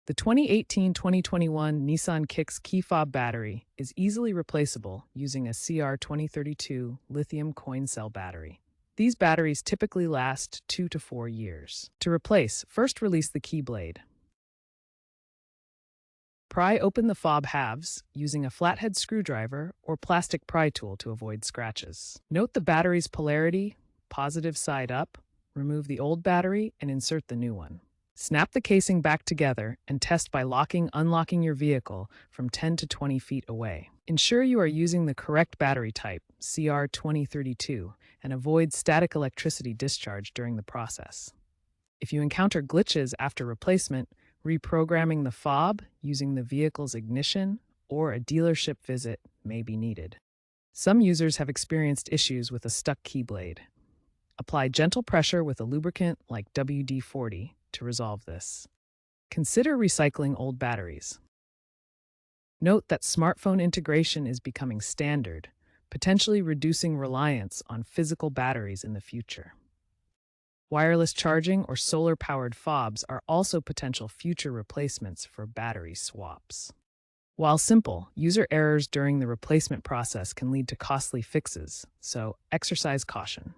The 2018-2021 Nissan Kicks key fob battery is easily replaceable using a CR2032 lithium coin cell battery. These batteries typically last 2 to 4 years. To replace, first release the key blade. Pry open the fob halves using a flathead screwdriver or plastic pry tool to avoid scratches. Note the battery's polarity, positive side up, remove the old battery and insert the new one. Snap the casing back together and test by unlocking your vehicle from 10 to 20 feet away. Ensure you are using the correct battery type, CR2032, and avoid static electricity discharge during the process. If you encounter glitches after replacement, reprogramming the fob using the vehicle's ignition or a dealership visit may be needed. Some users have experienced issues with a stuck key blade. Apply gentle pressure with a lubricant like WD-40 to resolve this. Consider recycling old batteries. Note that smartphone integration is becoming standard, potentially reducing reliance on physical batteries in the future. Wireless charging or solar-powered fobs are also potential future replacements for battery swaps. While simple, user errors during the replacement process can lead to costly fixes, so exercise caution.